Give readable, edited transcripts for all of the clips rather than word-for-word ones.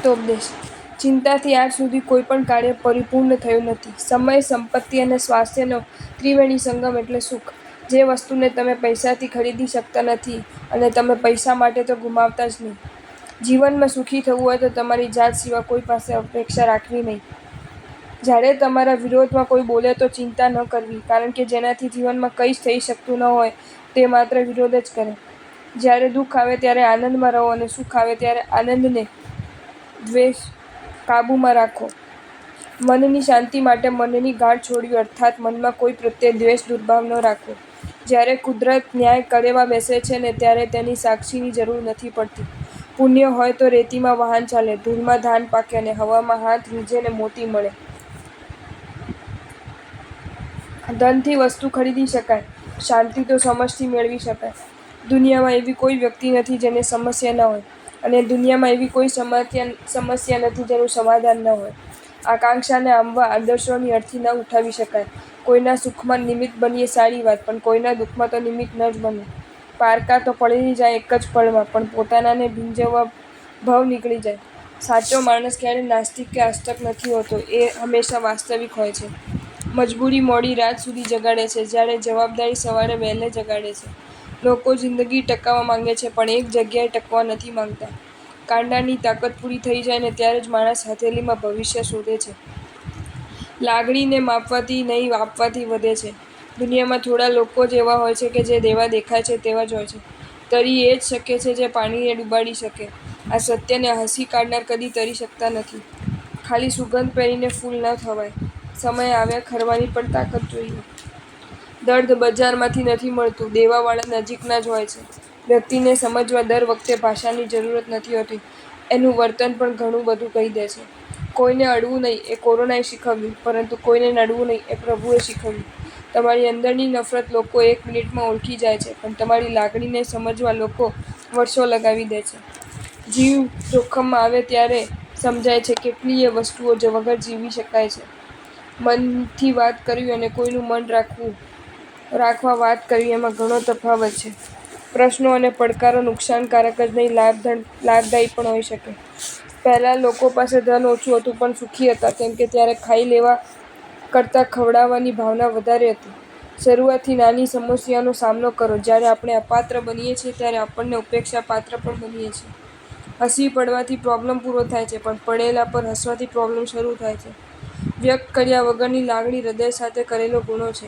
હિતોપદેશ: ચિંતાથી આજ સુધી કોઈ પણ કાર્ય પરિપૂર્ણ થયું નથી. સમય, સંપત્તિ અને સ્વાસ્થ્યનો ત્રિવેણી સંગમ એટલે સુખ. જે વસ્તુને તમે પૈસાથી ખરીદી શકતા નથી અને તમે પૈસા માટે તો ગુમાવતા જ નહીં. જીવનમાં સુખી થવું હોય તો તમારી જાત સિવાય કોઈ પાસે અપેક્ષા રાખવી નહીં. જ્યારે તમારા વિરોધમાં કોઈ બોલે તો ચિંતા ન કરવી, કારણ કે જેનાથી જીવનમાં કંઈ જ થઈ શકતું ન હોય તે માત્ર વિરોધ જ કરે. જ્યારે દુઃખ આવે ત્યારે આનંદમાં રહો અને સુખ આવે ત્યારે આનંદને દ્વેષ કાબૂમાં રાખો. મનની શાંતિ માટે મનની ગાંઠ છોડવી અર્થાત મનમાં કોઈ પ્રત્યે દ્વેષ દુર્ભાવ ન રાખવો. જ્યારે કુદરત ન્યાય કરવા બેસે છે ને ત્યારે તેની સાક્ષીની જરૂર નથી પડતી. પુણ્ય હોય તો રેતીમાં વાહન ચાલે, ધૂળમાં ધાન પાકે અને હવામાં હાથ રૂંઝે ને મોતી મળે. ધનથી વસ્તુ ખરીદી શકાય, શાંતિ તો સમજથી મેળવી શકાય. દુનિયામાં એવી કોઈ વ્યક્તિ નથી જેને સમસ્યા ન હોય, અને દુનિયામાં એવી કોઈ સમસ્યા નથી જેનું સમાધાન ન હોય. આકાંક્ષાને આંબવા આદર્શોની અર્થી ન ઉઠાવી શકાય. કોઈના સુખમાં નિમિત્ત બનીએ સારી વાત, પણ કોઈના દુઃખમાં તો નિમિત્ત ન જ બનો. પારકા તો પલળી જાય એક જ પળમાં, પણ પોતાનાને ભીંજવવા ભવ નીકળી જાય. સાચો માણસ ક્યારેય નાસ્તિક કે આસ્તક નથી હોતો, એ હંમેશા વાસ્તવિક હોય છે. મજબૂરી મોડી રાત સુધી જગાડે છે, જ્યારે જવાબદારી સવારે વહેલે જગાડે છે. લોકો જિંદગી ટકાવવા માંગે છે, પણ એક જગ્યાએ ટકવા નથી માંગતા. કાંડાની તાકાત પૂરી થઈ જાય ને ત્યારે જ માણસ હથેળીમાં ભવિષ્ય શોધે છે. લાગણીને માપવાથી નહીં આપવાથી વધે છે. દુનિયામાં થોડા લોકો જ એવા હોય છે કે જે જેવા દેખાય છે તેવા જ હોય છે. તરી એ જ શકે છે જે પાણીને ડૂબાડી શકે. આ સત્યને હસી કાઢનાર કદી તરી શકતા નથી. ખાલી સુગંધ પહેરીને ફૂલ ન થવાય. સમય આવ્યા ખરવાની પણ તાકાત જોઈએ. દર્દ બજારમાંથી નથી મળતું, દેવાવાળા નજીકના જ હોય છે. વ્યક્તિને સમજવા દર વખતે ભાષાની જરૂરત નથી હોતી, એનું વર્તન પણ ઘણું બધું કહી દે છે. કોઈને અડવું નહીં એ કોરોનાએ શીખવ્યું, પરંતુ કોઈને નડવું નહીં એ પ્રભુએ શીખવ્યું. તમારી અંદરની નફરત લોકો એક મિનિટમાં ઓળખી જાય છે, પણ તમારી લાગણીને સમજવા લોકો વર્ષો લગાવી દે છે. જીવ જોખમમાં આવે ત્યારે સમજાય છે કેટલીય વસ્તુઓ વગર જીવી શકાય છે. મનથી વાત કરવી અને કોઈનું મન રાખવા વાત કરવી એમાં ઘણો તફાવત છે. પ્રશ્નો અને પડકારો નુકસાનકારક જ નહીં, લાભદાયી પણ હોઈ શકે. પહેલાં લોકો પાસે ધન ઓછું હતું પણ સુખી હતા, કેમ કે ત્યારે ખાઈ લેવા કરતાં ખવડાવવાની ભાવના વધારે હતી. શરૂઆતથી નાની સમસ્યાનો સામનો કરો. જ્યારે આપણે અપાત્ર બનીએ છીએ ત્યારે આપણને ઉપેક્ષા પાત્ર પણ બનીએ છીએ. હસી પડવાથી પ્રોબ્લેમ પૂરો થાય છે, પણ પડેલા પર હસવાથી પ્રોબ્લેમ શરૂ થાય છે. વ્યક્ત કર્યા વગરની લાગણી હૃદય સાથે કરેલો ગુનો છે.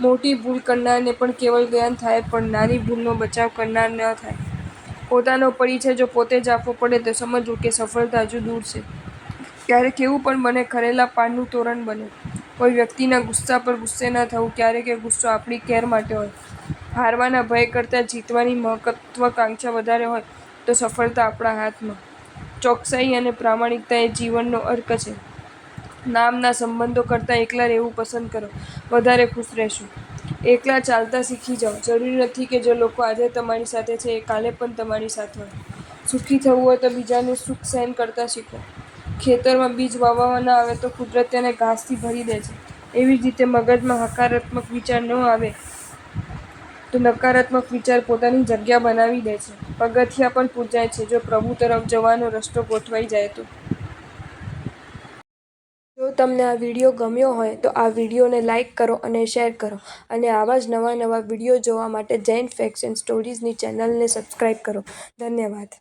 મોટી ભૂલ કરનારને પણ કેવળ જ્ઞાન થાય, પણ નાની ભૂલનો બચાવ કરનાર ન થાય. પોતાનો પરિચય જો પોતે જ આપવો પડે તો સમજવું કે સફળતા હજુ દૂર છે. ક્યારેક એવું પણ બને ખરેલા પાનનું તોરણ બને. કોઈ વ્યક્તિના ગુસ્સા પર ગુસ્સે ન થવું. ક્યારેક એ ગુસ્સો આપણી કેર માટે હોય. હારવાના ભય કરતાં જીતવાની મહત્વાકાંક્ષા વધારે હોય તો સફળતા આપણા હાથમાં. ચોકસાઈ અને પ્રામાણિકતા એ જીવનનો અર્ક છે. નામના સંબંધો કરતાં એકલા રહેવું પસંદ કરો, વધારે ખુશ રહેશો. એકલા ચાલતા શીખી જાઓ. જરૂરી નથી કે જે લોકો આજે તમારી સાથે છે એ કાલે પણ તમારી સાથે હોય. સુખી થવું હોય તો બીજાનું સુખ સહન કરતા શીખો. ખેતરમાં બીજ વાવવામાં ન આવે તો કુદરત તેને ઘાસથી ભરી દે છે. એવી જ રીતે મગજમાં હકારાત્મક વિચાર ન આવે તો નકારાત્મક વિચાર પોતાની જગ્યા બનાવી દે છે. પગથિયાં પણ પૂજાય છે, જો પ્રભુ તરફ જવાનો રસ્તો ગોઠવાઈ જાય તો. જો તમને આ વિડીયો ગમ્યો હોય તો આ વિડીયોને લાઈક કરો અને શેર કરો, અને આવા જ નવા વિડીયો જોવા માટે જૈન ફેક્ટ્સ એન્ડ સ્ટોરીઝની ચેનલને સબસ્ક્રાઈબ કરો. ધન્યવાદ.